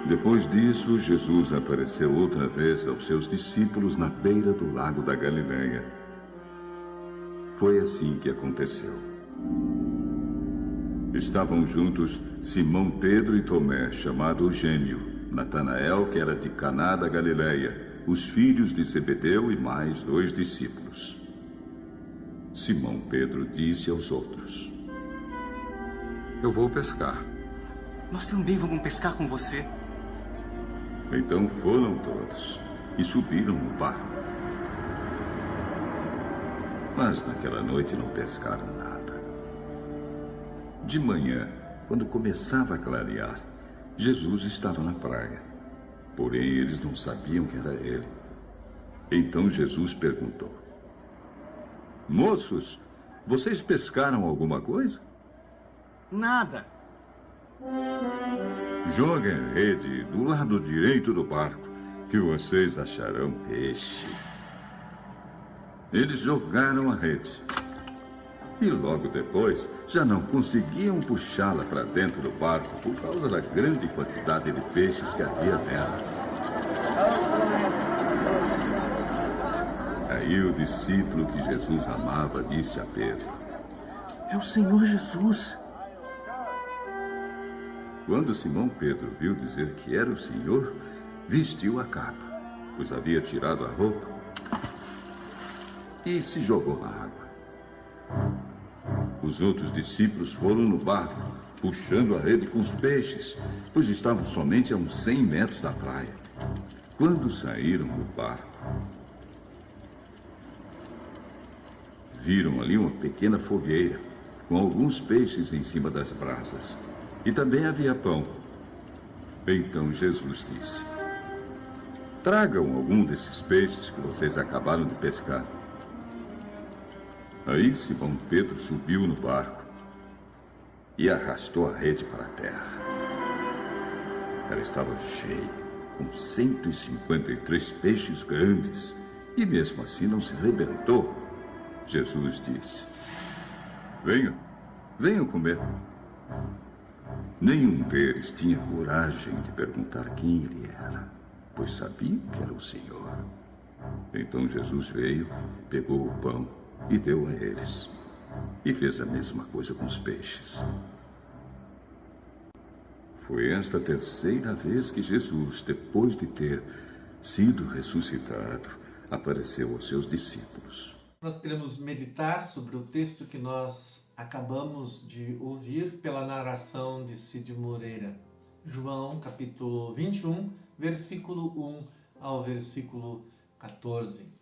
Depois disso, Jesus apareceu outra vez aos seus discípulos na beira do lago da Galileia. Foi assim que aconteceu. Estavam juntos Simão Pedro e Tomé, chamado o Gêmeo, Natanael, que era de Caná da Galileia, os filhos de Zebedeu e mais 2 discípulos. Simão Pedro disse aos outros: Eu vou pescar. Nós também vamos pescar com você. Então foram todos e subiram no barco. Mas naquela noite não pescaram nada. De manhã, quando começava a clarear, Jesus estava na praia. Porém, eles não sabiam que era ele. Então Jesus perguntou: Moços, vocês pescaram alguma coisa? Nada. Joguem a rede do lado direito do barco, que vocês acharão peixe. Eles jogaram a rede. E logo depois, já não conseguiam puxá-la para dentro do barco por causa da grande quantidade de peixes que havia nela. Aí o discípulo que Jesus amava disse a Pedro: É o Senhor Jesus. Quando Simão Pedro viu dizer que era o Senhor, vestiu a capa, pois havia tirado a roupa, e se jogou na água. Os outros discípulos foram no barco, puxando a rede com os peixes, pois estavam somente a uns 100 metros da praia. Quando saíram do barco, viram ali uma pequena fogueira, com alguns peixes em cima das brasas. E também havia pão. Então Jesus disse: Tragam algum desses peixes que vocês acabaram de pescar. Aí Simão Pedro subiu no barco e arrastou a rede para a terra. Ela estava cheia, com 153 peixes grandes, e mesmo assim não se arrebentou. Jesus disse: Venham comer. Nenhum deles tinha coragem de perguntar quem ele era, pois sabiam que era o Senhor. Então Jesus veio, pegou o pão e deu a eles. E fez a mesma coisa com os peixes. Foi esta a terceira vez que Jesus, depois de ter sido ressuscitado, apareceu aos seus discípulos. Nós queremos meditar sobre o texto que nós acabamos de ouvir pela narração de Cid Moreira. João, capítulo 21, versículo 1 ao versículo 14.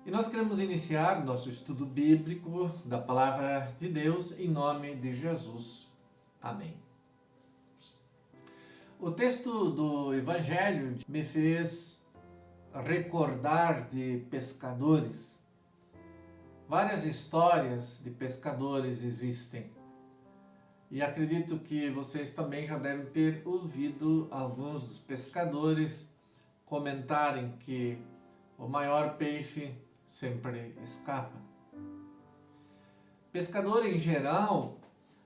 E nós queremos iniciar nosso estudo bíblico da Palavra de Deus em nome de Jesus. Amém. O texto do Evangelho me fez recordar de pescadores. Várias histórias de pescadores existem. E acredito que vocês também já devem ter ouvido alguns dos pescadores comentarem que o maior peixe sempre escapa. Pescador em geral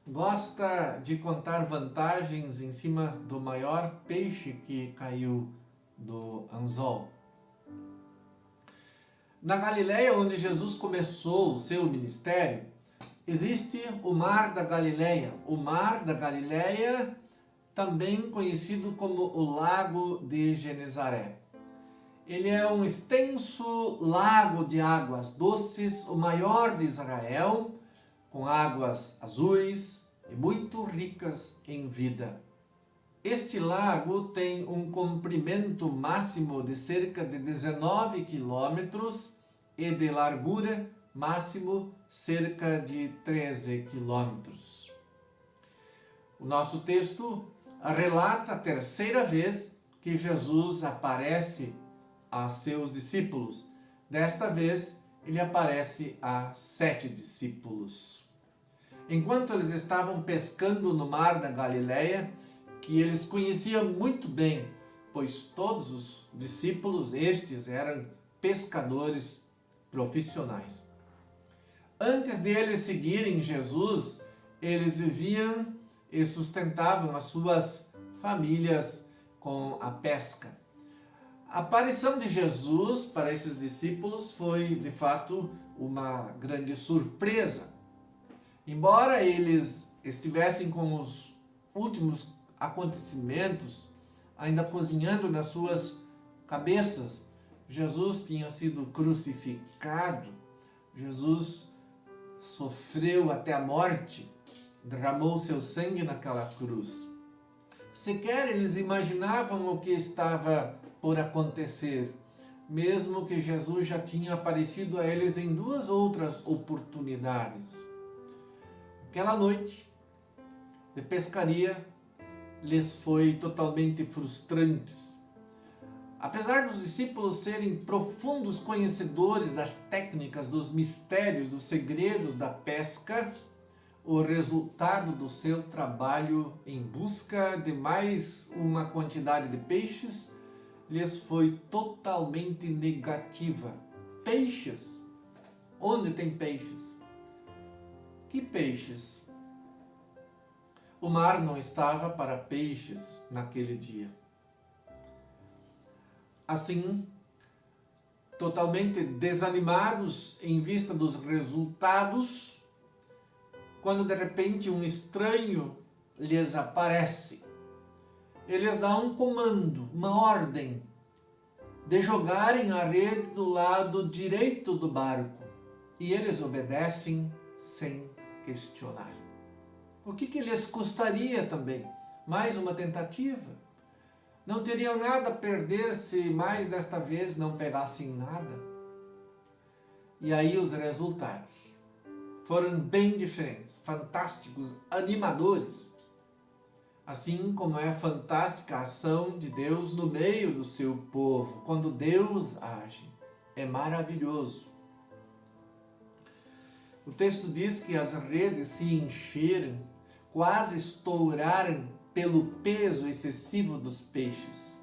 gosta de contar vantagens em cima do maior peixe que caiu do anzol. Na Galileia, onde Jesus começou o seu ministério, existe o Mar da Galileia. O Mar da Galileia, também conhecido como o Lago de Genezaré. Ele é um extenso lago de águas doces, o maior de Israel, com águas azuis e muito ricas em vida. Este lago tem um comprimento máximo de cerca de 19 quilômetros e de largura máximo cerca de 13 quilômetros. O nosso texto relata a terceira vez que Jesus aparece a seus discípulos. Desta vez, ele aparece a 7 discípulos. Enquanto eles estavam pescando no mar da Galileia, que eles conheciam muito bem, pois todos os discípulos, estes eram pescadores profissionais. Antes de eles seguirem Jesus, eles viviam e sustentavam as suas famílias com a pesca. A aparição de Jesus para esses discípulos foi, de fato, uma grande surpresa. Embora eles estivessem com os últimos acontecimentos ainda cozinhando nas suas cabeças, Jesus tinha sido crucificado, Jesus sofreu até a morte, derramou seu sangue naquela cruz. Sequer eles imaginavam o que estava por acontecer, mesmo que Jesus já tinha aparecido a eles em 2 outras oportunidades. Aquela noite de pescaria lhes foi totalmente frustrante. Apesar dos discípulos serem profundos conhecedores das técnicas, dos mistérios, dos segredos da pesca, o resultado do seu trabalho em busca de mais uma quantidade de peixes lhes foi totalmente negativa. Peixes? Onde tem peixes? Que peixes? O mar não estava para peixes naquele dia. Assim, totalmente desanimados em vista dos resultados, quando de repente um estranho lhes aparece, ele lhes dá um comando, uma ordem, de jogarem a rede do lado direito do barco, e eles obedecem sem questionar. O que lhes custaria também? Mais uma tentativa? Não teriam nada a perder se mais desta vez não pegassem nada? E aí os resultados foram bem diferentes, fantásticos, animadores. Assim como é fantástica a ação de Deus no meio do seu povo, quando Deus age. É maravilhoso. O texto diz que as redes se encheram, quase estouraram pelo peso excessivo dos peixes.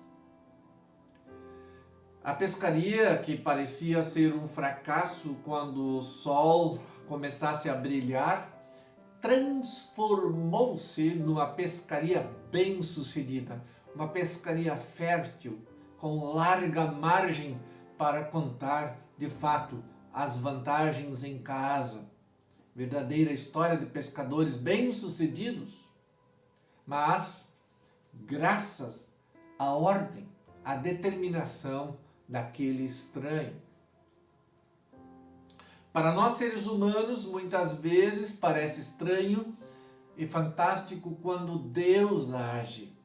A pescaria, que parecia ser um fracasso quando o sol começasse a brilhar, transformou-se numa pescaria bem-sucedida, uma pescaria fértil, com larga margem para contar, de fato, as vantagens em casa. Verdadeira história de pescadores bem-sucedidos, mas graças à ordem, à determinação daquele estranho. Para nós seres humanos, muitas vezes parece estranho e fantástico quando Deus age.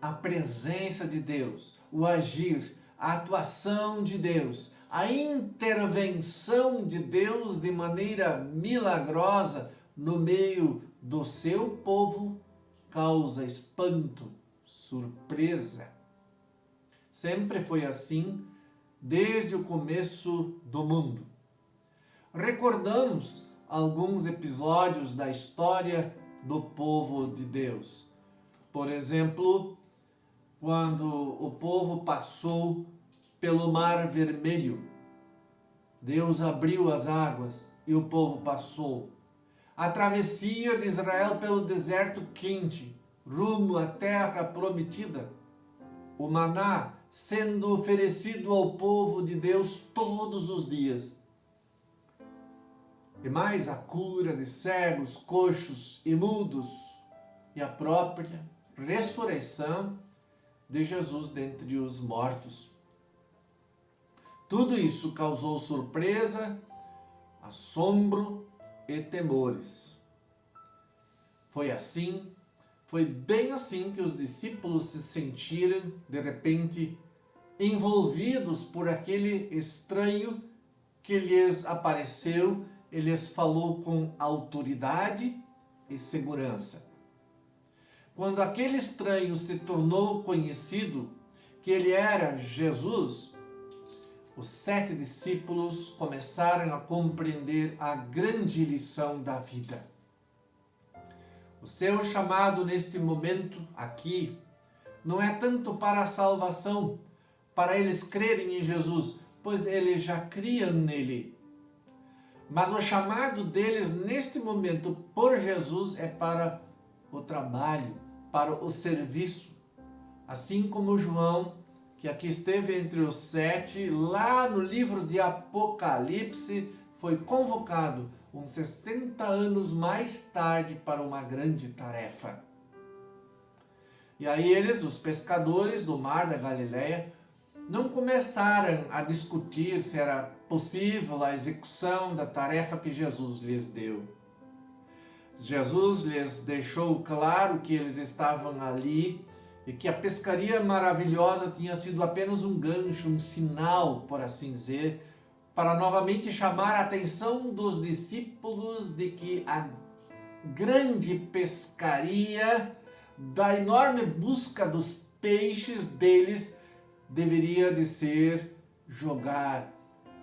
A presença de Deus, o agir, a atuação de Deus, a intervenção de Deus de maneira milagrosa no meio do seu povo causa espanto, surpresa. Sempre foi assim desde o começo do mundo. Recordamos alguns episódios da história do povo de Deus. Por exemplo, quando o povo passou pelo Mar Vermelho, Deus abriu as águas e o povo passou. A travessia de Israel pelo deserto quente, rumo à terra prometida. O maná sendo oferecido ao povo de Deus todos os dias. E mais a cura de cegos, coxos e mudos. E a própria ressurreição de Jesus dentre os mortos. Tudo isso causou surpresa, assombro e temores. Foi bem assim que os discípulos se sentiram, de repente, envolvidos por aquele estranho que lhes apareceu e lhes falou com autoridade e segurança. Quando aquele estranho se tornou conhecido que ele era Jesus, os 7 discípulos começaram a compreender a grande lição da vida. O seu chamado neste momento aqui não é tanto para a salvação, para eles crerem em Jesus, pois eles já criam nele. Mas o chamado deles neste momento por Jesus é para o trabalho, para o serviço, Assim como João, que aqui esteve entre os 7, lá no livro de Apocalipse, foi convocado uns 60 anos mais tarde para uma grande tarefa. E aí eles, os pescadores do mar da Galileia, não começaram a discutir se era possível a execução da tarefa que Jesus lhes deu. Jesus lhes deixou claro que eles estavam ali e que a pescaria maravilhosa tinha sido apenas um gancho, um sinal, por assim dizer, para novamente chamar a atenção dos discípulos de que a grande pescaria da enorme busca dos peixes deles deveria de ser jogar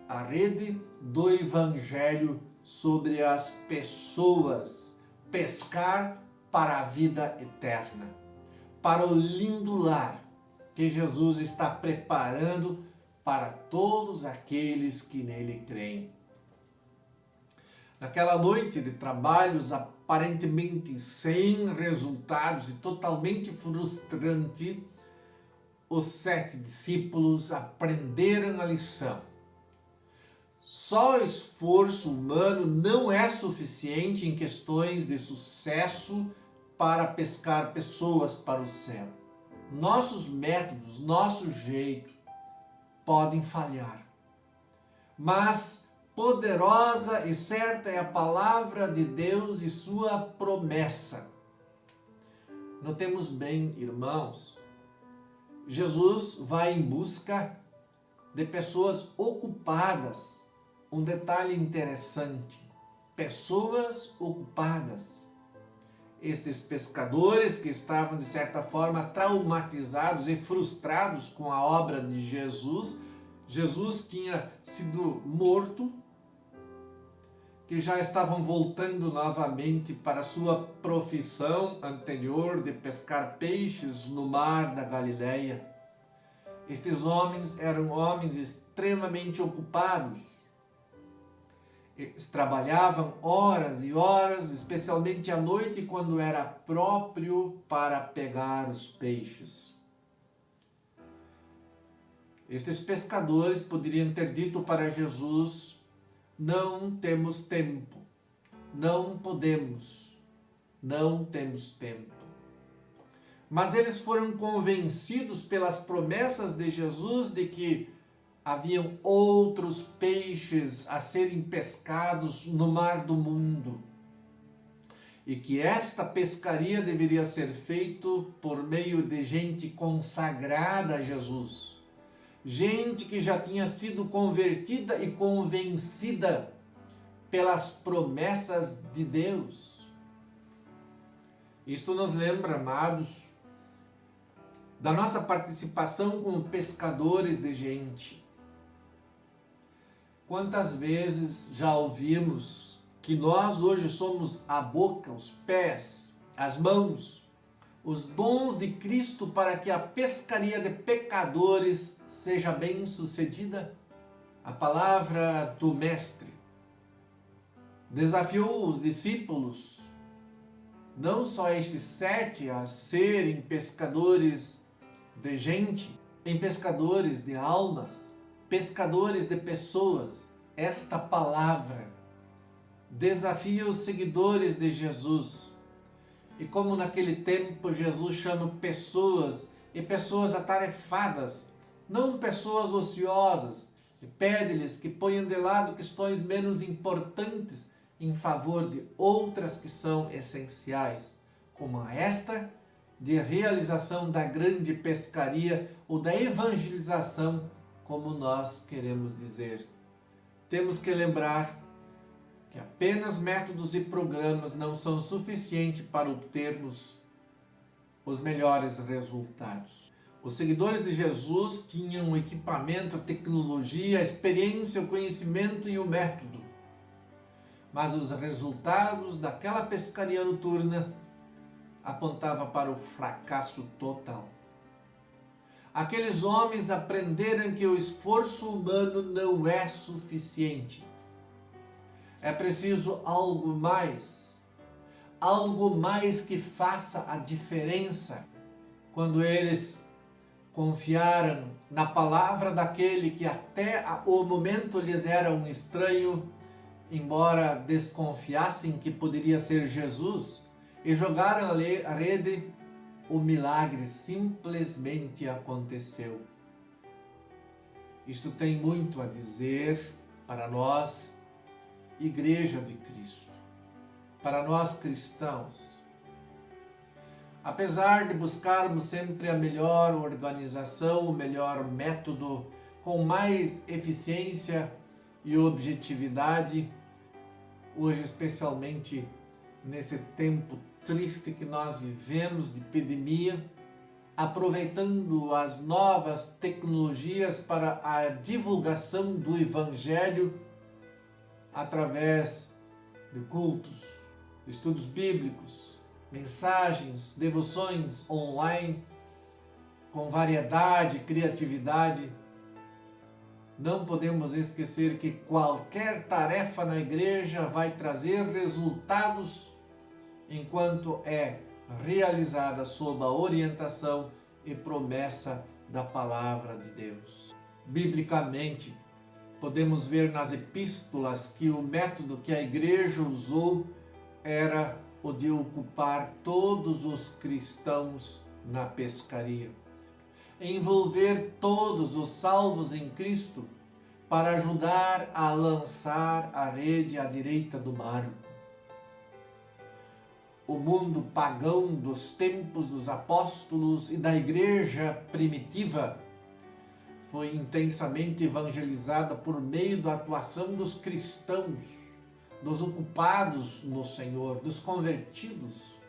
a rede do Evangelho sobre as pessoas, pescar para a vida eterna, para o lindo lar que Jesus está preparando para todos aqueles que nele creem. Naquela noite de trabalhos aparentemente sem resultados e totalmente frustrante, os 7 discípulos aprenderam a lição. Só esforço humano não é suficiente em questões de sucesso para pescar pessoas para o céu. Nossos métodos, nosso jeito podem falhar, mas poderosa e certa é a palavra de Deus e sua promessa. Notemos bem, irmãos, Jesus vai em busca de pessoas ocupadas. Um detalhe interessante: pessoas ocupadas. Estes pescadores que estavam de certa forma traumatizados e frustrados com a obra de Jesus. Jesus tinha sido morto, que já estavam voltando novamente para a sua profissão anterior de pescar peixes no mar da Galileia. Estes homens eram homens extremamente ocupados. Eles trabalhavam horas e horas, especialmente à noite, quando era próprio para pegar os peixes. Estes pescadores poderiam ter dito para Jesus: não temos tempo, não podemos, não temos tempo. Mas eles foram convencidos pelas promessas de Jesus de que haviam outros peixes a serem pescados no mar do mundo e que esta pescaria deveria ser feita por meio de gente consagrada a Jesus. Gente que já tinha sido convertida e convencida pelas promessas de Deus. Isto nos lembra, amados, da nossa participação como pescadores de gente. Quantas vezes já ouvimos que nós hoje somos a boca, os pés, as mãos, os dons de Cristo para que a pescaria de pecadores seja bem sucedida? A palavra do Mestre desafiou os discípulos, não só estes 7, a serem pescadores de gente, em pescadores de almas, pescadores de pessoas. Esta palavra desafia os seguidores de Jesus. E como naquele tempo Jesus chama pessoas, e pessoas atarefadas, não pessoas ociosas, e pede-lhes que ponham de lado questões menos importantes em favor de outras que são essenciais, como a esta de realização da grande pescaria ou da evangelização, como nós queremos dizer. Temos que lembrar que apenas métodos e programas não são suficientes para obtermos os melhores resultados. Os seguidores de Jesus tinham o equipamento, a tecnologia, a experiência, o conhecimento e o método. Mas os resultados daquela pescaria noturna apontavam para o fracasso total. Aqueles homens aprenderam que o esforço humano não é suficiente. É preciso algo mais que faça a diferença. Quando eles confiaram na palavra daquele que até o momento lhes era um estranho, embora desconfiassem que poderia ser Jesus, e jogaram a rede, o milagre simplesmente aconteceu. Isto tem muito a dizer para nós, Igreja de Cristo, para nós cristãos. Apesar de buscarmos sempre a melhor organização, o melhor método, com mais eficiência e objetividade, hoje, especialmente nesse tempo triste que nós vivemos de epidemia, aproveitando as novas tecnologias para a divulgação do Evangelho através de cultos, de estudos bíblicos, mensagens, devoções online, com variedade e criatividade. Não podemos esquecer que qualquer tarefa na igreja vai trazer resultados enquanto é realizada sob a orientação e promessa da palavra de Deus. Biblicamente, podemos ver nas epístolas que o método que a igreja usou era o de ocupar todos os cristãos na pescaria, envolver todos os salvos em Cristo para ajudar a lançar a rede à direita do barco. O mundo pagão dos tempos dos apóstolos e da igreja primitiva foi intensamente evangelizada por meio da atuação dos cristãos, dos ocupados no Senhor, dos convertidos.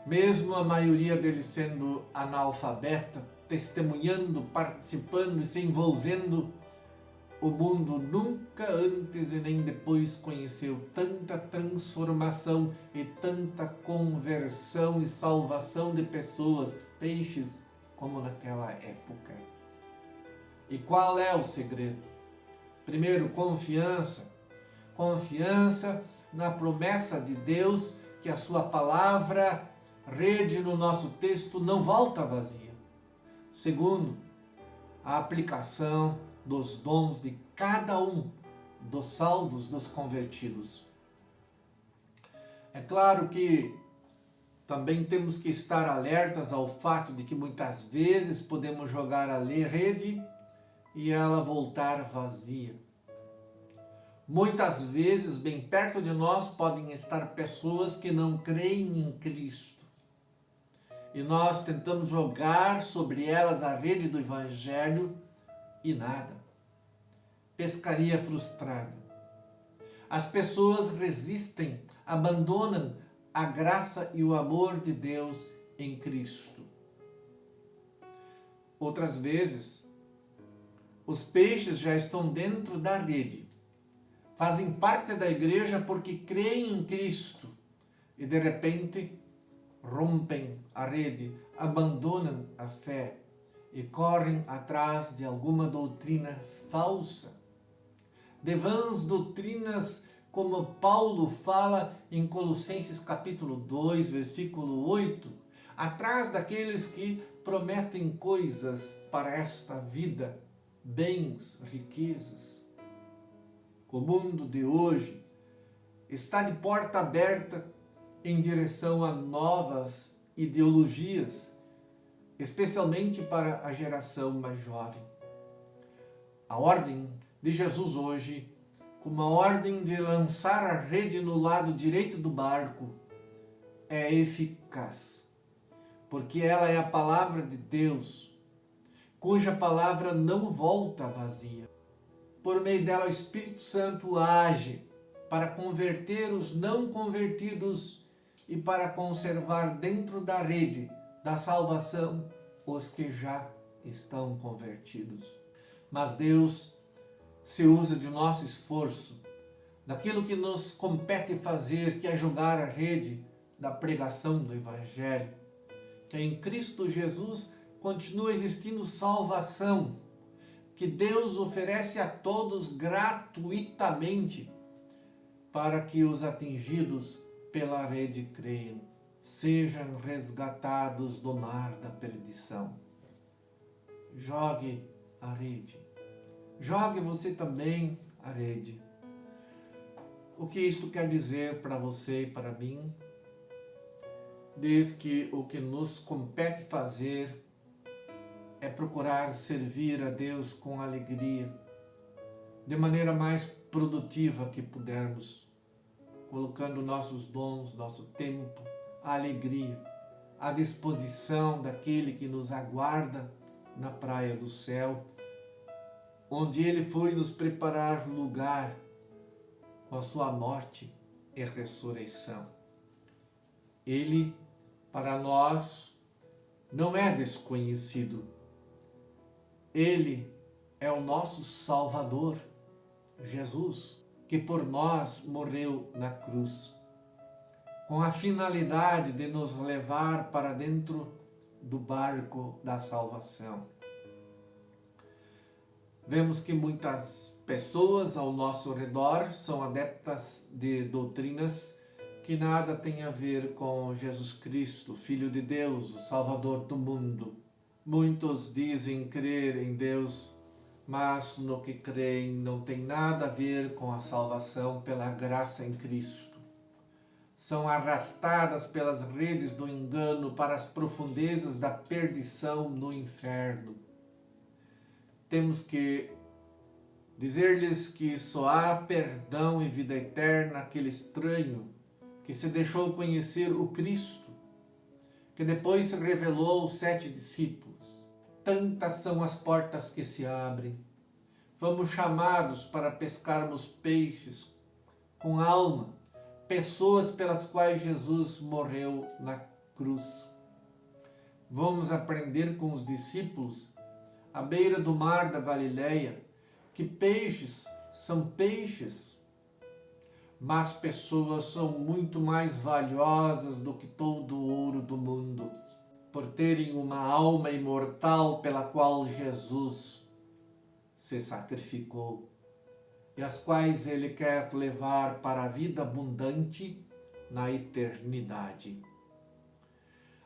Mesmo a maioria deles sendo analfabeta, testemunhando, participando e se envolvendo, o mundo nunca antes e nem depois conheceu tanta transformação e tanta conversão e salvação de pessoas, peixes, como naquela época. E qual é o segredo? Primeiro, confiança. Confiança na promessa de Deus que a sua palavra, rede no nosso texto, não volta vazia. Segundo, a aplicação dos dons de cada um dos salvos, dos convertidos. É claro que também temos que estar alertas ao fato de que muitas vezes podemos jogar a rede e ela voltar vazia. Muitas vezes, bem perto de nós, podem estar pessoas que não creem em Cristo. E nós tentamos jogar sobre elas a rede do Evangelho e nada. Pescaria frustrada. As pessoas resistem, abandonam a graça e o amor de Deus em Cristo. Outras vezes, os peixes já estão dentro da rede, fazem parte da igreja porque creem em Cristo e de repente rompem a rede, abandonam a fé e correm atrás de alguma doutrina falsa. De vãs doutrinas, como Paulo fala em Colossenses capítulo 2, versículo 8, atrás daqueles que prometem coisas para esta vida, bens, riquezas. O mundo de hoje está de porta aberta em direção a novas ideologias, especialmente para a geração mais jovem. A ordem de Jesus hoje, como a ordem de lançar a rede no lado direito do barco, é eficaz, porque ela é a palavra de Deus, cuja palavra não volta vazia. Por meio dela, o Espírito Santo age para converter os não convertidos e para conservar dentro da rede da salvação os que já estão convertidos. Mas Deus se usa de nosso esforço, daquilo que nos compete fazer, que é jogar a rede da pregação do Evangelho, que em Cristo Jesus continua existindo salvação, que Deus oferece a todos gratuitamente, para que os atingidos pela rede creiam, sejam resgatados do mar da perdição. jogue a rede. Jogue você também a rede. O que isto quer dizer para você e para mim? Diz que o que nos compete fazer é procurar servir a Deus com alegria, de maneira mais produtiva que pudermos, colocando nossos dons, nosso tempo, a alegria, à disposição daquele que nos aguarda na praia do céu, onde Ele foi nos preparar lugar com a sua morte e ressurreição. Ele, para nós, não é desconhecido. Ele é o nosso Salvador, Jesus, que por nós morreu na cruz, com a finalidade de nos levar para dentro do barco da salvação. Vemos que muitas pessoas ao nosso redor são adeptas de doutrinas que nada têm a ver com Jesus Cristo, Filho de Deus, o Salvador do mundo. Muitos dizem crer em Deus, mas no que creem não tem nada a ver com a salvação pela graça em Cristo. São arrastadas pelas redes do engano para as profundezas da perdição no inferno. Temos que dizer-lhes que só há perdão e vida eterna àquele estranho que se deixou conhecer o Cristo, que depois se revelou aos 7 discípulos. Tantas são as portas que se abrem. Fomos chamados para pescarmos peixes com alma, pessoas pelas quais Jesus morreu na cruz. Vamos aprender com os discípulos, à beira do mar da Galileia, que peixes são peixes, mas pessoas são muito mais valiosas do que todo o ouro do mundo, por terem uma alma imortal pela qual Jesus se sacrificou e as quais Ele quer levar para a vida abundante na eternidade.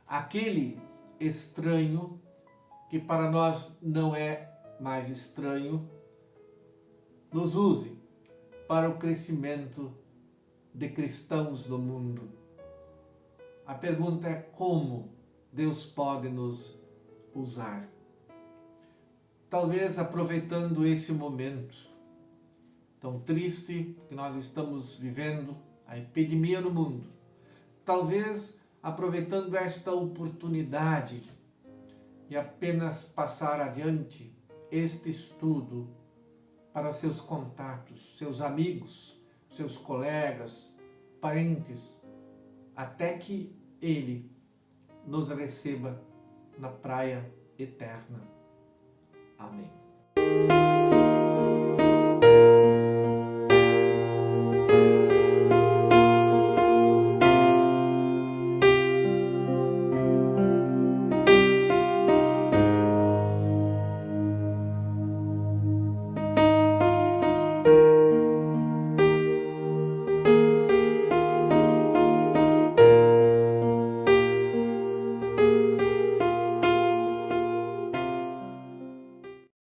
Aquele estranho, que para nós não é mais estranho, nos use para o crescimento de cristãos no mundo. A pergunta é como Deus pode nos usar. Talvez aproveitando esse momento tão triste que nós estamos vivendo, a epidemia no mundo, talvez aproveitando esta oportunidade e apenas passar adiante este estudo para seus contatos, seus amigos, seus colegas, parentes, até que Ele nos receba na praia eterna. Amém.